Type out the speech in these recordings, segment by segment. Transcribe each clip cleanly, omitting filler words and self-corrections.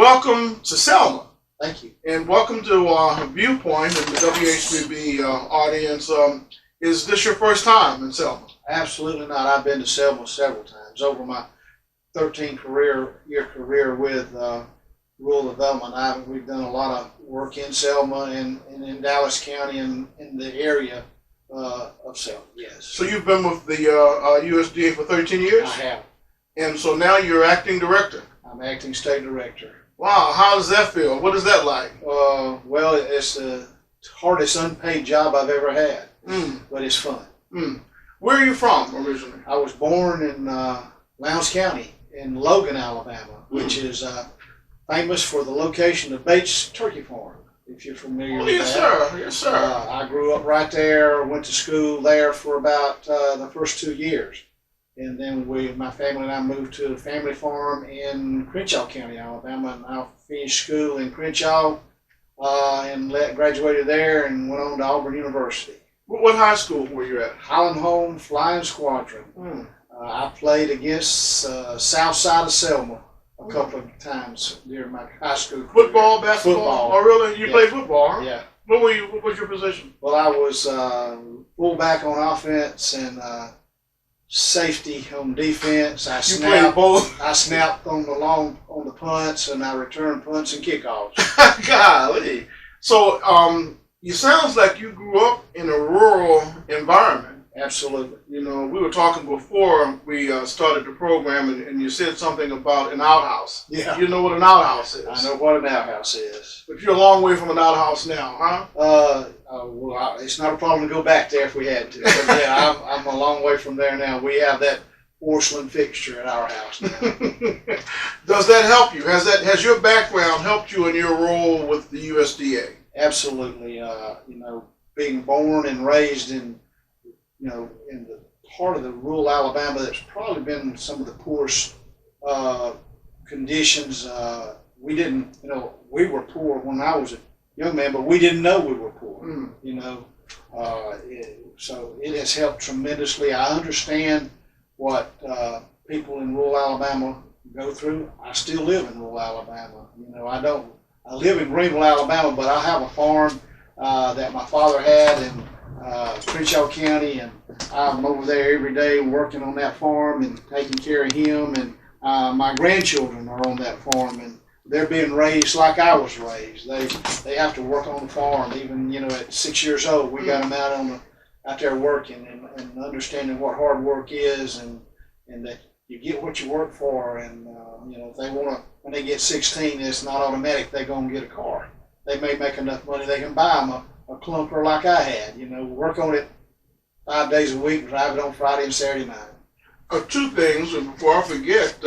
welcome to Selma. Thank you. And welcome to Viewpoint and the WHBB audience. Is this your first time in Selma? Absolutely not. I've been to Selma several times over my 13-year career with rural development. We've done a lot of work in Selma and in Dallas County and in the area of Selma. Yes. So you've been with the USDA for 13 years? I have. And so now you're acting director. I'm acting state director. Wow, how does that feel? What is that like? Well, it's the hardest unpaid job I've ever had, but it's fun. Where are you from originally? I was born in Lowndes County in Logan, Alabama, which is famous for the location of Bates Turkey Farm, if you're familiar with yes, that. Sir. Yes, sir. I grew up right there, went to school there for about the first 2 years. And then my family and I moved to a family farm in Crenshaw County, Alabama, and I finished school in Crenshaw and graduated there and went on to Auburn University. What high school were you at? Highland Home Flying Squadron. I played against south side of Selma a couple of times during my high school career. Football, basketball? Oh, really? You played football, huh? Yeah. What was your position? Well, I was fullback on offense and safety on defense. I played both? I snapped on the punts, and I returned punts and kickoffs. Golly. So, it sounds like you grew up in a rural environment. Absolutely. You know, we were talking before we started the program, and you said something about an outhouse. Yeah. You know what an outhouse is? I know what an outhouse is. But you're a long way from an outhouse now, huh? Well, it's not a problem to go back there if we had to. But yeah, I'm a long way from there now. We have that porcelain fixture at our house now. Does that help you? Has your background helped you in your role with the USDA? Absolutely. Being born and raised in the part of the rural Alabama that's probably been some of the poorest conditions. We were poor when I was a young man, but we didn't know we were poor. So it has helped tremendously. I understand what people in rural Alabama go through. I still live in rural Alabama. I live in Greenville, Alabama, but I have a farm that my father had in Crenshaw County, and I'm over there every day working on that farm and taking care of him. And my grandchildren are on that farm, and they're being raised like I was raised. They have to work on the farm. Even at 6 years old, we got them out there working and understanding what hard work is, and that you get what you work for. And if they when they get 16, it's not automatic they're gonna get a car. They may make enough money they can buy them a clunker like I had. Work on it 5 days a week, drive it on Friday and Saturday night. Two things, and before I forget,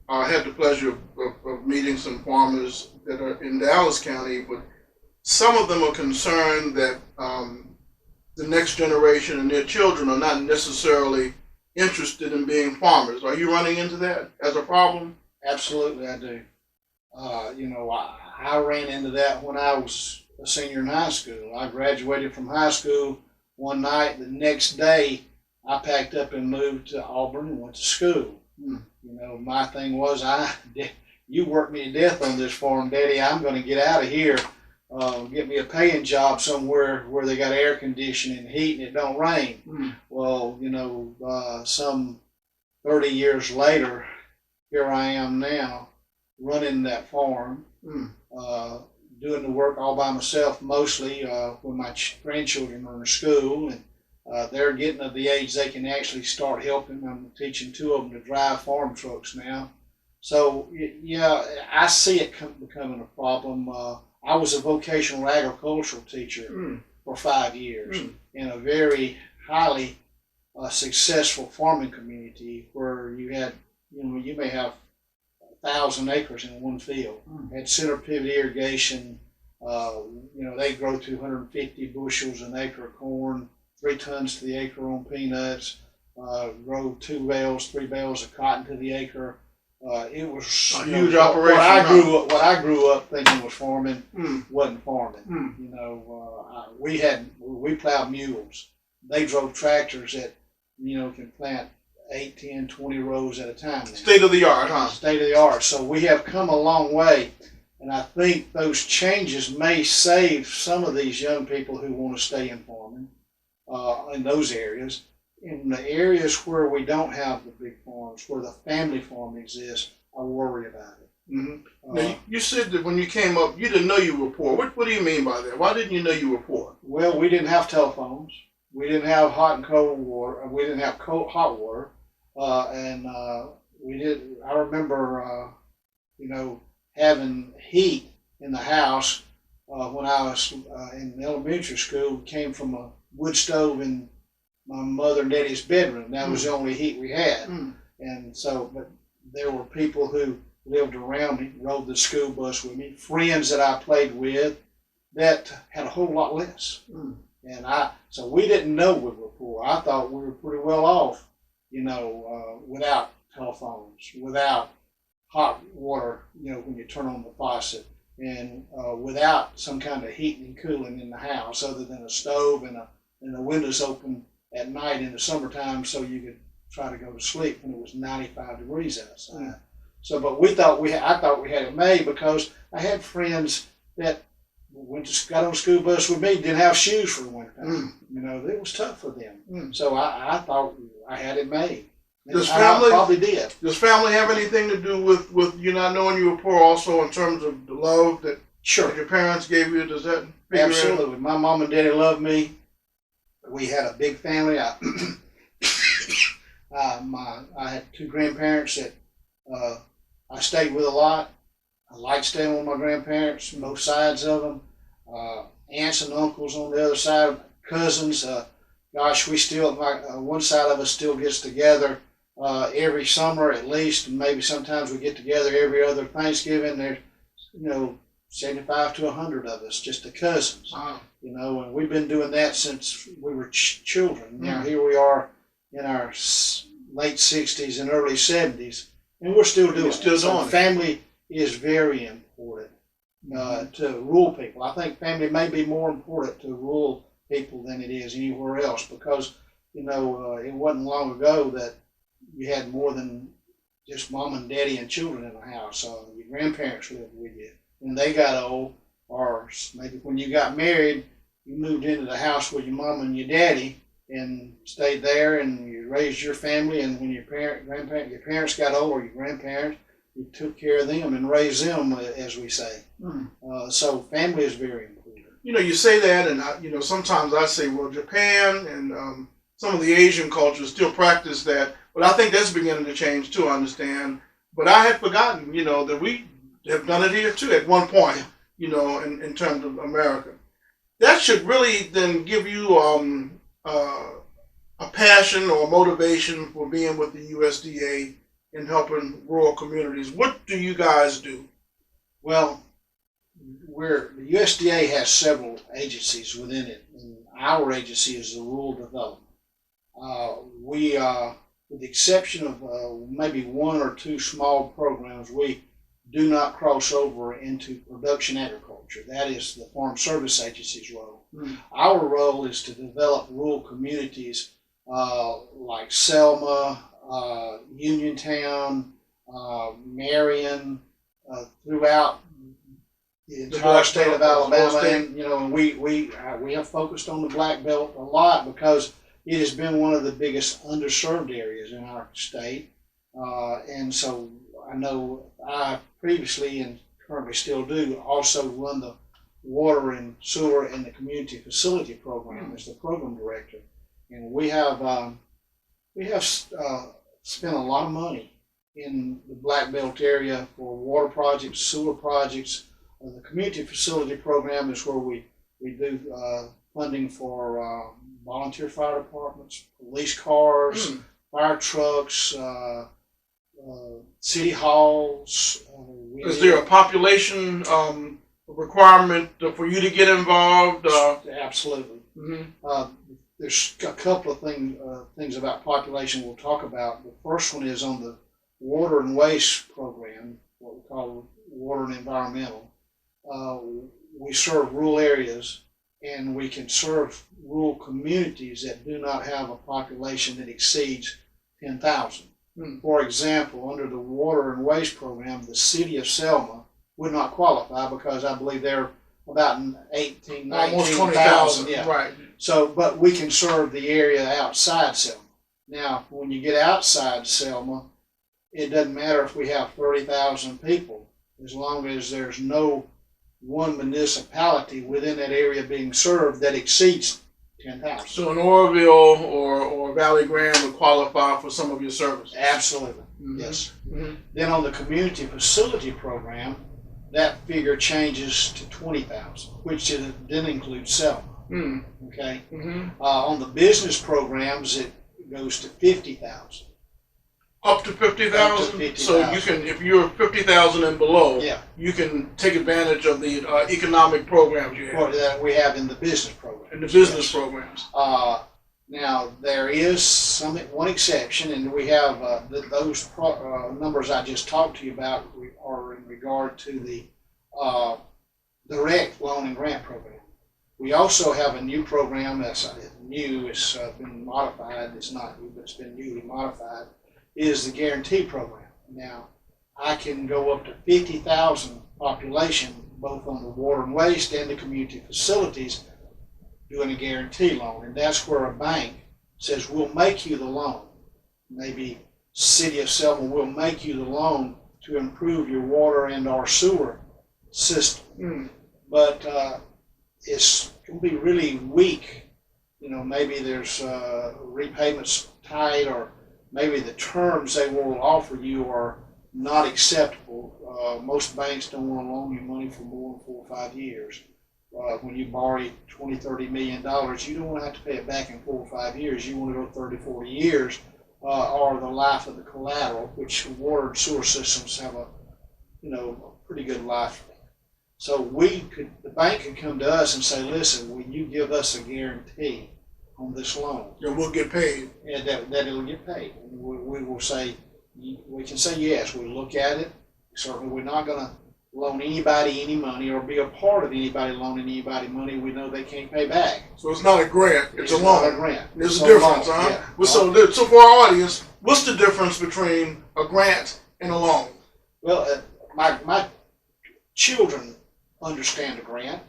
I had the pleasure of meeting some farmers that are in Dallas County, but some of them are concerned that the next generation and their children are not necessarily interested in being farmers. Are you running into that as a problem? Absolutely, I do. I ran into that when I was a senior in high school. I graduated from high school one night. The next day, I packed up and moved to Auburn and went to school. My thing was, you worked me to death on this farm, Daddy. I'm going to get out of here, get me a paying job somewhere where they got air conditioning and heat and it don't rain. Well, some 30 years later, here I am now running that farm, doing the work all by myself mostly when my grandchildren are in school, and they're getting to the age they can actually start helping. I'm teaching 2 of them to drive farm trucks now. So, yeah, I see it becoming a problem. I was a vocational agricultural teacher for 5 years in a very highly successful farming community where you had, you may have 1,000 acres in one field. Had center pivot irrigation. They grow 250 bushels an acre of corn, 3 tons to the acre on peanuts, grow 3 bales of cotton to the acre. It was a huge operation. What I grew up thinking was farming wasn't farming. We plowed mules. They drove tractors that can plant 8, 10, 20 rows at a time now. State of the art, huh? State of the art. So we have come a long way. And I think those changes may save some of these young people who want to stay in farming in those areas. In the areas where we don't have the big farms, where the family farm exists, I worry about it. Mm-hmm. Now, you said that when you came up, you didn't know you were poor. What do you mean by that? Why didn't you know you were poor? Well, we didn't have telephones. We didn't have hot and cold water. We didn't have hot water. We did. I remember, having heat in the house when I was in elementary school. We came from a wood stove in my mother and daddy's bedroom. That was the only heat we had. And so, but there were people who lived around me, rode the school bus with me, friends that I played with that had a whole lot less. So we didn't know we were poor. I thought we were pretty well off, without telephones, without hot water, when you turn on the faucet, and without some kind of heating and cooling in the house other than a stove and the windows open at night in the summertime so you could try to go to sleep when it was 95 degrees outside. So, but I thought we had it made because I had friends that got on the school bus with me, didn't have shoes for the winter time. It was tough for them. So I thought I had it made. Does family probably did? Does family have anything to do with you not knowing you were poor? Also, in terms of the love that your parents gave you, does that figure Absolutely. in? My mom and daddy loved me. We had a big family. I had two grandparents that I stayed with a lot. I liked staying with my grandparents, both sides of them. Aunts and uncles on the other side, cousins. We still, one side of us still gets together every summer at least, and maybe sometimes we get together every other Thanksgiving. There's, 75 to 100 of us, just the cousins. Wow. And we've been doing that since we were children. Now here we are in our late 60s and early 70s, and we're still doing it. Family is very important to rural people. I think family may be more important to rural people than it is anywhere else because, it wasn't long ago that you had more than just mom and daddy and children in the house. Your grandparents lived with you when they got old, or maybe when you got married, you moved into the house with your mom and your daddy and stayed there, and you raised your family. And when your parents got old, or your grandparents, you took care of them and raised them, as we say. So family is very important. You say that, and sometimes I say, well, Japan and some of the Asian cultures still practice that, but I think that's beginning to change too. I understand, but I had forgotten, that we have done it here too at one point. In terms of America, that should really then give you a passion or motivation for being with the USDA and helping rural communities. What do you guys do? Well, the USDA has several agencies within it, and our agency is the Rural Development. We, with the exception of maybe one or two small programs, we do not cross over into production agriculture. That is the Farm Service Agency's role. Our role is to develop rural communities like Selma, Uniontown, Marion, throughout the entire state of Alabama. And we have focused on the Black Belt a lot because it has been one of the biggest underserved areas in our state. And so I know I previously, and currently still do, also run the water and sewer and the community facility program as the program director. And we have spent a lot of money in the Black Belt area for water projects, sewer projects. The community facility program is where we do funding for volunteer fire departments, police cars, fire trucks, city halls. Is there a population requirement for you to get involved? Absolutely. There's a couple of things about population we'll talk about. The first one is on the water and waste program, what we call water and environmental. We serve rural areas, and we can serve rural communities that do not have a population that exceeds $10,000. Hmm. For example, under the water and waste program, the city of Selma would not qualify because I believe they're about 18, Almost 19,000. 20,000. Yeah. Right. So, but we can serve the area outside Selma. Now, when you get outside Selma, it doesn't matter if we have 30,000 people, as long as there's no one municipality within that area being served that exceeds 10,000. So an Oroville or Valley Graham would qualify for some of your services. Absolutely, Mhm. yes. Mhm. Then on the community facility program, that figure changes to 20,000, which then includes Selma. Hmm. Okay. Mhm. On the business programs, it goes to 50,000. Up to 50,000. Up to 50,000. So you can, if you're 50,000 and below, Yeah. you can take advantage of the economic programs you have That we have in the business program. and the business programs. Now there is one exception, and we have those numbers I just talked to you about are in regard to the direct loan and grant program. We also have a new program that's new. It's been modified. It's not new, but it's been newly modified. Is the guarantee program. Now I can go up to 50,000 population, both on the water and waste and the community facilities, doing a guarantee loan, and that's where a bank says we'll make you the loan. Maybe City of Selma will make you the loan to improve your water and our sewer system. Mm. But it's going to be really weak. You know, maybe there's repayments tied, or maybe the terms they will offer you are not acceptable. Most banks don't want to loan you money for more than 4 or 5 years. When you borrow $20, $30 million, you don't want to have to pay it back in 4 or 5 years. You want to go 30, 40 years, or the life of the collateral, which water and sewer systems have a pretty good life. So the bank could come to us and say, listen, will you give us a guarantee on this loan? And we'll get paid. And that it'll get paid. And we will say, we can say yes, we'll look at it. Certainly we're not going to loan anybody any money or be a part of anybody loaning anybody money we know they can't pay back. So it's not a grant, it's a not loan. a grant. There's It's a a difference, loan, huh? yeah. Well, so for our audience, what's the difference between a grant and a loan? Well, my children understand a grant.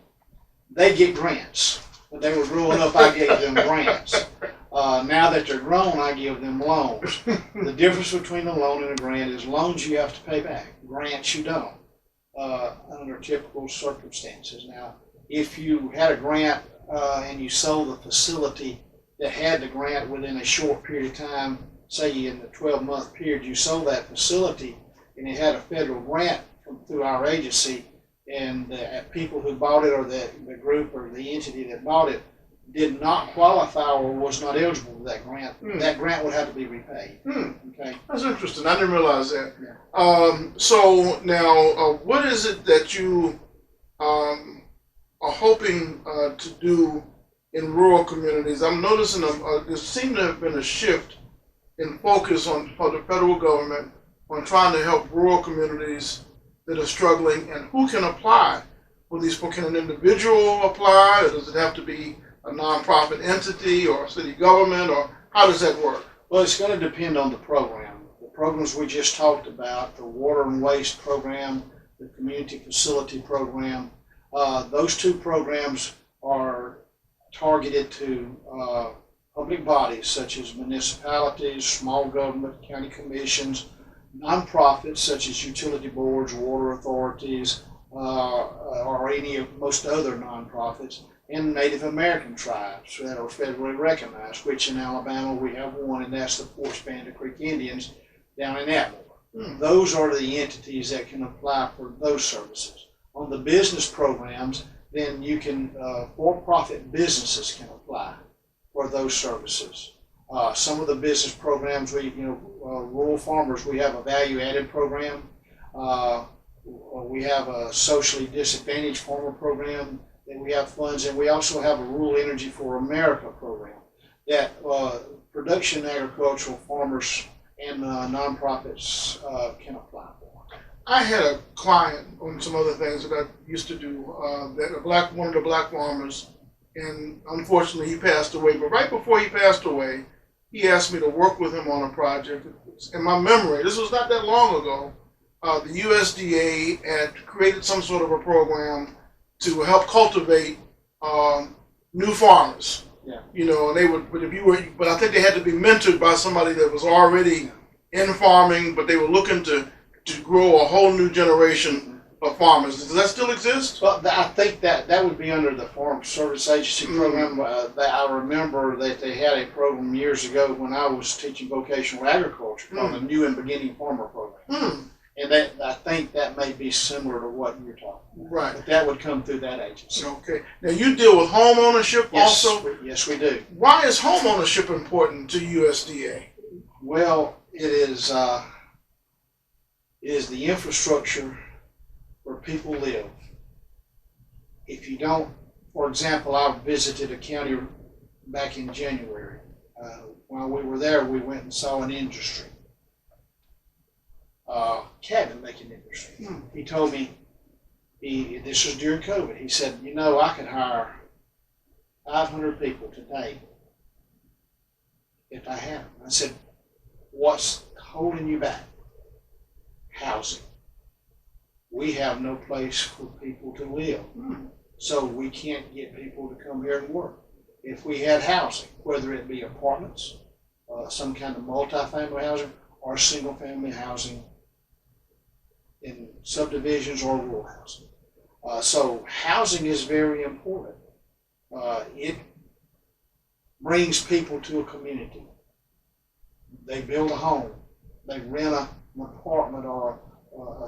They get grants. When they were growing up, I gave them grants. Now that they're grown, I give them loans. The difference between a loan and a grant is loans you have to pay back. Grants you don't, under typical circumstances. Now, if you had a grant and you sold the facility that had the grant within a short period of time, say in the 12-month period you sold that facility and it had a federal grant through our agency, and the people who bought it or the group or the entity that bought it did not qualify or was not eligible for that grant, that grant would have to be repaid. Okay. That's interesting. I didn't realize that. Yeah. So now, what is it that you are hoping to do in rural communities? I'm noticing there seems to have been a shift in focus for the federal government on trying to help rural communities that are struggling, and who can apply for these? Can an individual apply, or does it have to be a nonprofit entity or a city government, or how does that work? Well, it's going to depend on the program. The programs we just talked about, the water and waste program, the community facility program, those two programs are targeted to public bodies such as municipalities, small government, county commissions, nonprofits such as utility boards, water authorities, or most other nonprofits, and Native American tribes that are federally recognized, which in Alabama we have one, and that's the Fort Panda Creek Indians down in Atmore. Those are the entities that can apply for those services. On the business programs, then you can, for-profit businesses can apply for those services. Some of the business programs, rural farmers, we have a value-added program. We have a socially disadvantaged farmer program that we have funds, and we also have a Rural Energy for America program that production agricultural farmers and nonprofits can apply for. I had a client on some other things that I used to do, one of the black farmers, and unfortunately he passed away. But right before he passed away, he asked me to work with him on a project. In my memory, this was not that long ago, the USDA had created some sort of a program to help cultivate new farmers. Yeah. You know, and they would, but I think they had to be mentored by somebody that was already in farming, but they were looking to grow a whole new generation of farmers. Does that still exist? Well, I think that would be under the Farm Service Agency program. That I remember that they had a program years ago when I was teaching vocational agriculture called the New and Beginning Farmer Program. And I think that may be similar to what you're talking about. Right. But that would come through that agency. Okay. Now you deal with home ownership also? Yes, we do. Why is home ownership important to USDA? Well, it is the infrastructure where people live. If you don't, for example, I visited a county back in January. While we were there, we went and saw an industry. Cabinet making industry. He told me, this was during COVID, he said, you know, I could hire 500 people today if I had them. I said, what's holding you back? Housing. We have no place for people to live, so we can't get people to come here and work. If we had housing, whether it be apartments, some kind of multi-family housing, or single-family housing in subdivisions or rural housing. So housing is very important. It brings people to a community. They build a home, they rent an apartment or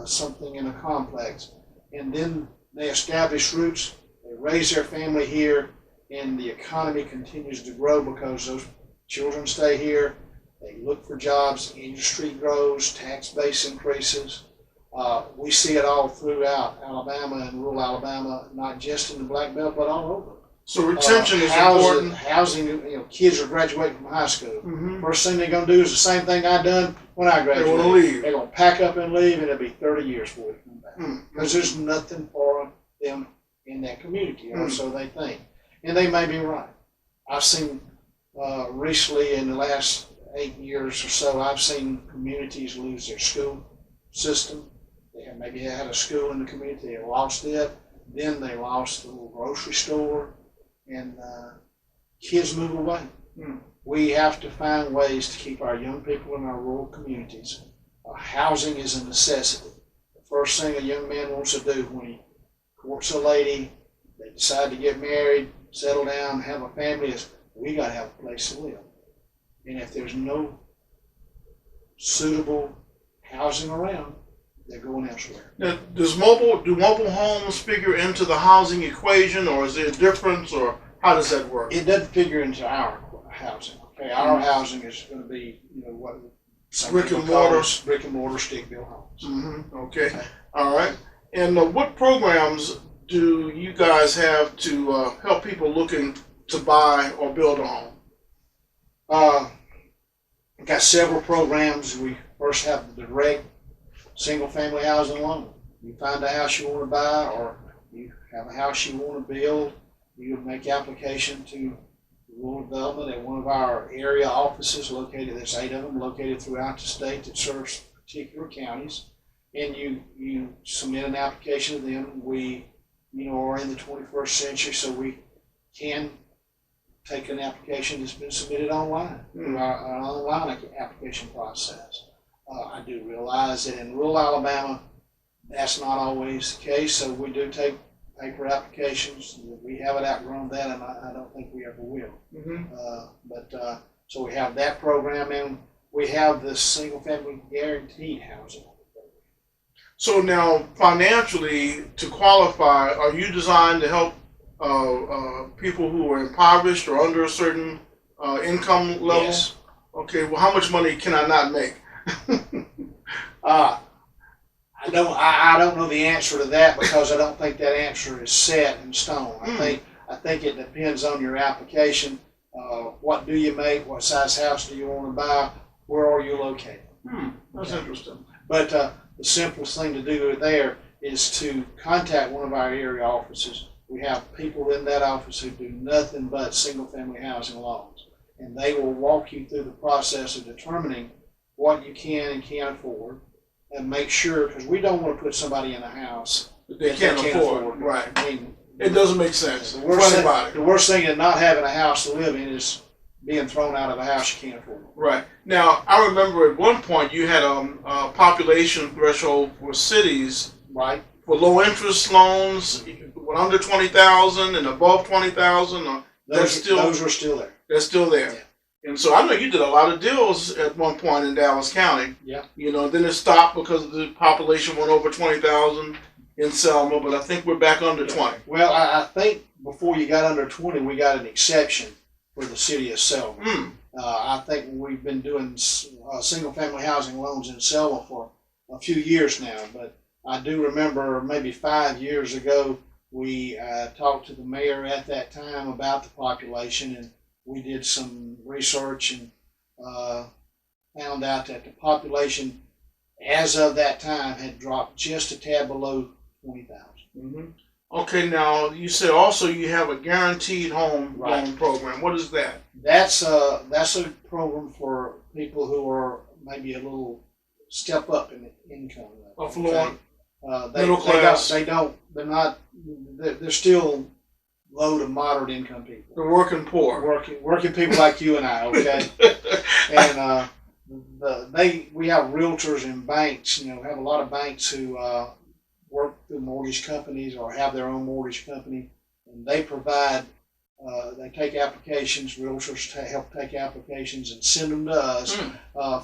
something in a complex, and then they establish roots, they raise their family here, and the economy continues to grow because those children stay here, they look for jobs, industry grows, tax base increases. We see it all throughout Alabama and rural Alabama, not just in the Black Belt, but all over. So retention is important. Housing, kids are graduating from high school. First thing they're going to do is the same thing I done when I graduated. They want to leave. They're going to pack up and leave, and it'll be 30 years before they come back. Because there's nothing for them in that community, or so they think. And they may be right. I've seen recently in the last 8 years or so, I've seen communities lose their school system. Maybe they had a school in the community, they lost it. Then they lost the little grocery store, and kids move away. We have to find ways to keep our young people in our rural communities. Housing is a necessity. The first thing a young man wants to do when he courts a lady, they decide to get married, settle down, have a family, is we got to have a place to live. And if there's no suitable housing around, they're going elsewhere. Now, do mobile homes figure into the housing equation, or is there a difference, or how does that work? It doesn't figure into our housing. Okay, our housing is going to be, what brick and mortar, stick-built homes. Okay, all right. And what programs do you guys have to help people looking to buy or build a home? We've got several programs. We first have the direct single-family housing loan. You find a house you want to buy, or you have a house you want to build, you make application to rural development at one of our area offices located, there's 8 of them located throughout the state that serves particular counties, and you submit an application to them. We, are in the 21st century, so we can take an application that's been submitted online through our online application process. I do realize that in rural Alabama, that's not always the case, so we do take paper applications. We haven't outgrown that, and I don't think we ever will. So we have that program, and we have the single-family guaranteed housing. So now, financially, to qualify, are you designed to help people who are impoverished or under a certain income level? Yes. Okay, well, how much money can I not make? I don't know the answer to that, because I don't think that answer is set in stone. I think it depends on your application. What do you make? What size house do you want to buy? Where are you located? That's interesting. But the simplest thing to do there is to contact one of our area offices. We have people in that office who do nothing but single-family housing loans. and they will walk you through the process of determining what you can and can't afford, and make sure, because we don't want to put somebody in a house They can't afford. Right. I mean, It doesn't make sense. the The worst thing in not having a house to live in is being thrown out of a house you can't afford. Right. Now, I remember at one point you had a population threshold for cities, Right. for low interest loans, under 20,000 and above 20,000. Those are still there. They're still there. Yeah. And so I know you did a lot of deals at one point in Dallas County. Yeah. Then it stopped because the population went over 20,000 in Selma, but I think we're back under 20. Well, I think before you got under 20, we got an exception for the city of Selma. I think we've been doing single-family housing loans in Selma for a few years now, but I do remember maybe 5 years ago, we talked to the mayor at that time about the population, and we did some research and found out that the population, as of that time, had dropped just a tad below 20,000. Mm-hmm. Okay, now you said also you have a guaranteed home loan program. What is that? That's a program for people who are maybe a little step up in income level. Affluent, middle class. They're still low to moderate income people. The working poor. Working people like you and I, okay? And we have realtors and banks, have a lot of banks who work through mortgage companies or have their own mortgage company, and they provide, they take applications, realtors help take applications and send them to us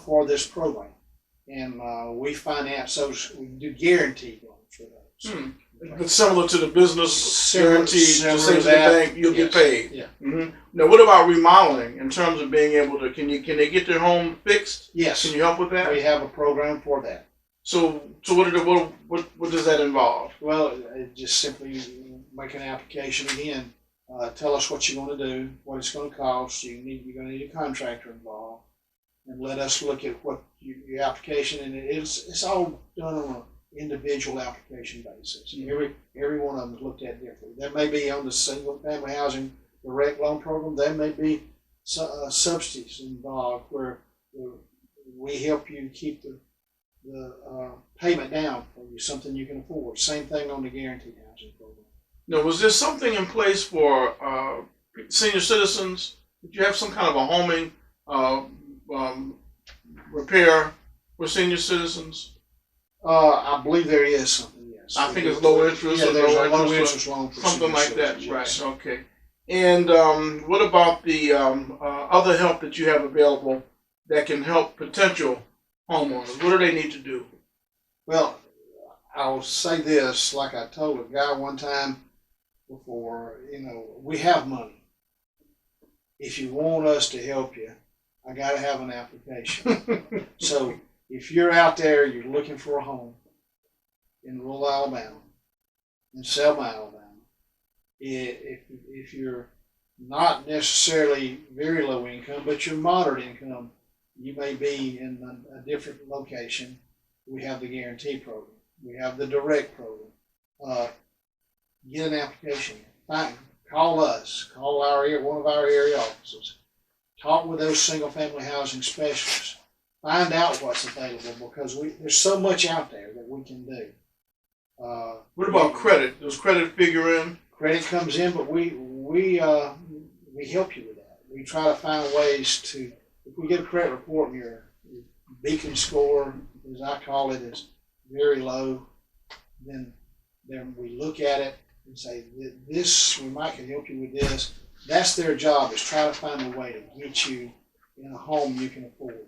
for this program. And we finance those, we do guaranteed loans for those. It's similar to the business guarantee, just say to the bank, you'll get paid. Yeah. Mm-hmm. Now, what about remodeling in terms of being able to, can they get their home fixed? Yes. Can you help with that? We have a program for that. So what does that involve? Well, just simply make an application again. Tell us what you're going to do, what it's going to cost. You're going to need a contractor involved, and let us look at what your application. And it's all done on an individual application basis. Every one of them is looked at differently. There may be on the single family housing direct loan program. There may be subsidies involved where we help you keep the payment down for you, something you can afford. Same thing on the guaranteed housing program. Now, was there something in place for senior citizens? Did you have some kind of a homing repair for senior citizens? I believe there is something, yes. I think it's low interest. Yeah, there's a low interest loan for something like that. Yes. Right, okay. And what about the other help that you have available that can help potential homeowners? What do they need to do? Well, I'll say this, like I told a guy one time before, we have money. If you want us to help you, I got to have an application. So if you're out there, you're looking for a home in rural Alabama, in Selma, Alabama, if you're not necessarily very low income, but you're moderate income, you may be in a different location. We have the guarantee program. We have the direct program. Get an application. Fine. Call us. Call one of our area offices. Talk with those single family housing specialists. Find out what's available, because there's so much out there that we can do. What about credit? Does credit figure in? Credit comes in, but we help you with that. We try to find ways to, if we get a credit report and your beacon score, as I call it, is very low, then we look at it and say, this, we might can help you with this. That's their job, is try to find a way to get you in a home you can afford.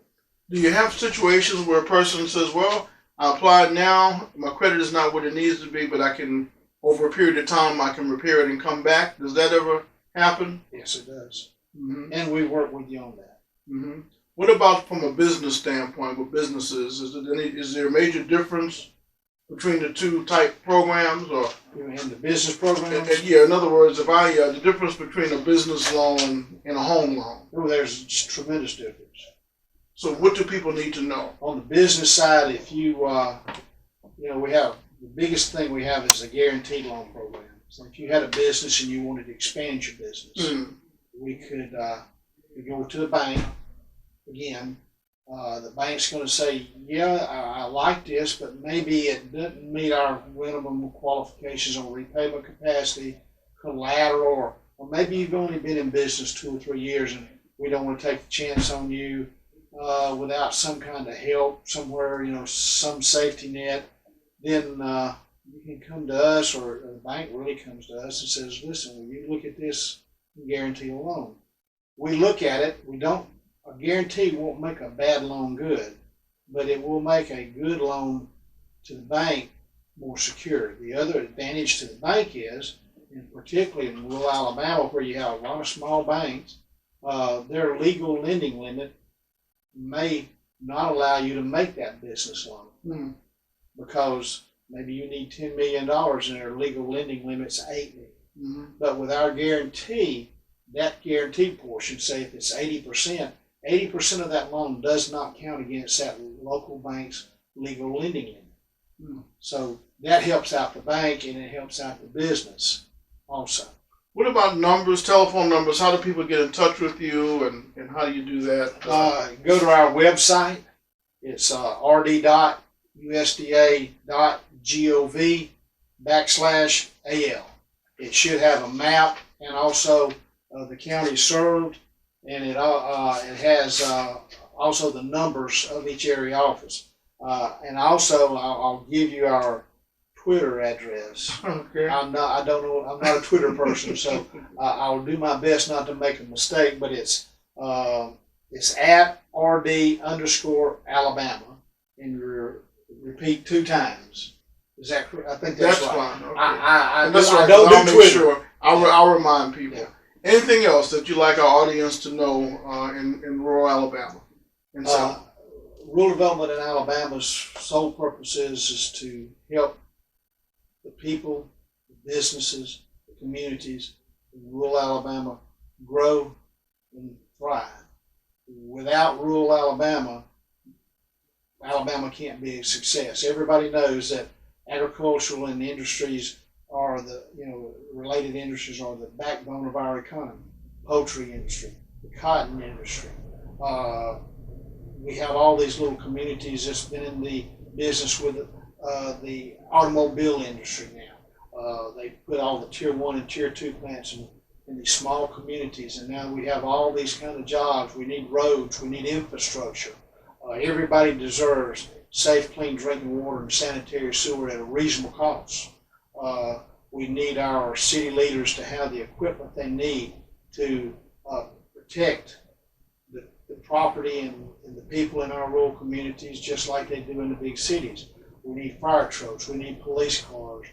Do you have situations where a person says, well, I applied now, my credit is not what it needs to be, but I can, over a period of time, I can repair it and come back? Does that ever happen? Yes, it does. Mm-hmm. And we work with you on that. Mm-hmm. What about from a business standpoint with businesses? Is there a major difference between the two type programs, or in the business program? Yeah, in other words, if the difference between a business loan and a home loan. Oh, there's a tremendous difference. So what do people need to know? On the business side, if you, we have, the biggest thing we have is a guaranteed loan program. So if you had a business and you wanted to expand your business, we could you go to the bank, again, the bank's going to say, yeah, I like this, but maybe it doesn't meet our minimum qualifications on repayment capacity, collateral, or maybe you've only been in business 2 or 3 years and we don't want to take the chance on you without some kind of help somewhere, some safety net. Then you can come to us, or the bank really comes to us and says, listen, will you look at this and guarantee a loan? We look at it. A guarantee won't make a bad loan good, but it will make a good loan to the bank more secure. The other advantage to the bank is, and particularly in rural Alabama where you have a lot of small banks, their legal lending limit may not allow you to make that business loan because maybe you need $10 million and their legal lending limit's $8 million. But with our guarantee, that guaranteed portion, say if it's 80%, 80% of that loan does not count against that local bank's legal lending limit. So that helps out the bank and it helps out the business also. What about numbers, telephone numbers? How do people get in touch with you, and how do you do that? Go to our website. It's rd.usda.gov/AL. It should have a map and also the county served, and it has also the numbers of each area office. And also, I'll give you our Twitter address. Okay. I'm not a Twitter person, so I'll do my best not to make a mistake. But it's at @RD_Alabama, and you repeat 2 times. Is that correct? I think that's right. Fine. Okay. I don't do make Twitter. Sure. I'll remind people. Yeah. Anything else that you'd like our audience to know in rural Alabama? Rural development in Alabama's sole purpose is to help the people, the businesses, the communities in rural Alabama grow and thrive. Without rural Alabama, Alabama can't be a success. Everybody knows that agricultural and industries are related industries are the backbone of our economy. Poultry industry, the cotton industry. We have all these little communities that's been in the business with the automobile industry now. They put all the tier 1 and tier 2 plants in these small communities, and now we have all these kind of jobs. We need roads, we need infrastructure. Everybody deserves safe, clean drinking water and sanitary sewer at a reasonable cost. We need our city leaders to have the equipment they need to protect the property and the people in our rural communities just like they do in the big cities. We need fire trucks, we need police cars,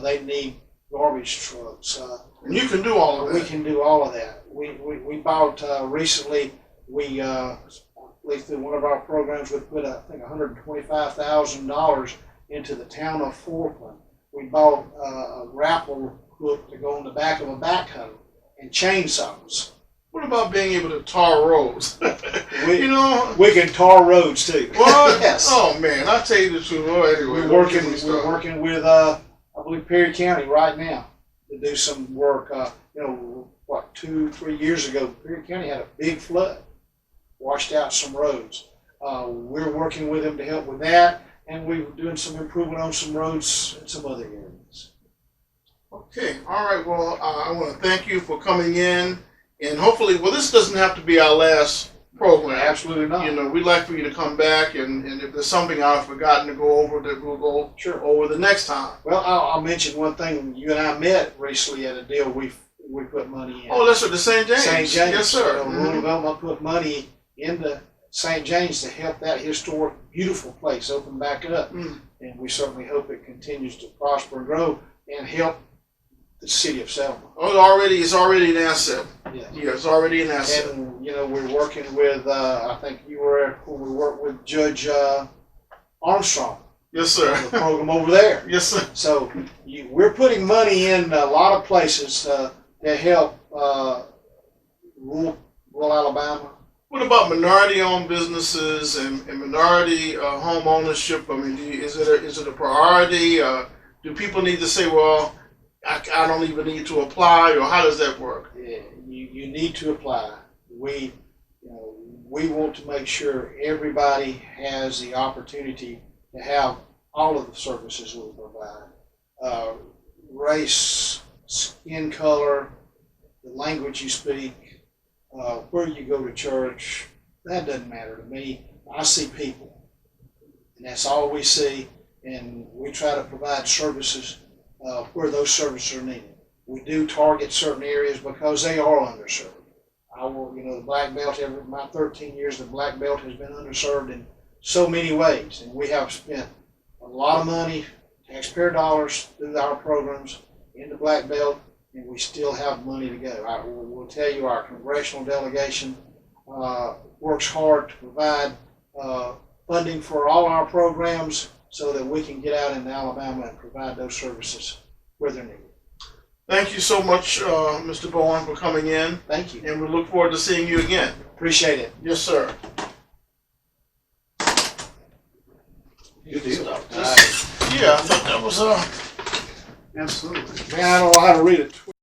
they need garbage trucks. And you can do all of that. We can do all of that. We bought recently, through one of our programs, we put I think $125,000 into the town of Forkland. We bought a grapple hook to go on the back of a backhoe and chainsaws. What about being able to tar roads? We can tar roads too. What? Yes. Oh man, I'll tell you the truth. Oh, anyway, We're working with I believe Perry County right now to do some work. 2-3 years ago, Perry County had a big flood, washed out some roads. We're working with them to help with that, and we're doing some improvement on some roads in some other areas. Okay, all right. Well, I want to thank you for coming in, and hopefully, this doesn't have to be our last program. Absolutely not. We'd like for you to come back, and if there's something I've forgotten to go over, that we'll go over the next time. Well, I'll mention one thing. You and I met recently at a deal we put money in. Oh, that's at the St. James. St. James. Yes, sir. Rural Development put money into St. James to help that historic, beautiful place open back up. And we certainly hope it continues to prosper and grow and help the city of Selma. Oh, it's already an asset. Yeah, it's already an asset. And we're working with. I think you were at when we worked with Judge Armstrong. Yes, sir. The program over there. Yes, sir. So we're putting money in a lot of places to help rural Alabama. What about minority-owned businesses and minority home ownership? I mean, is it a priority? Do people need to say, well, I don't even need to apply, or how does that work? Yeah, you need to apply. we, we want to make sure everybody has the opportunity to have all of the services we provide. Race, skin color, the language you speak, where you go to church, that doesn't matter to me. I see people, and that's all we see, and we try to provide services where those services are needed. We do target certain areas because they are underserved. The black belt, my 13 years, the black belt has been underserved in so many ways, and we have spent a lot of money, taxpayer dollars, through our programs in the black belt, and we still have money to go. We'll tell you, our congressional delegation works hard to provide funding for all our programs so that we can get out into Alabama and provide those services where they're needed. Thank you so much, Mr. Bowen, for coming in. Thank you. And we look forward to seeing you again. Appreciate it. Yes, sir. Good deal. Yeah, I thought that was Absolutely. Man, I don't know how to read it.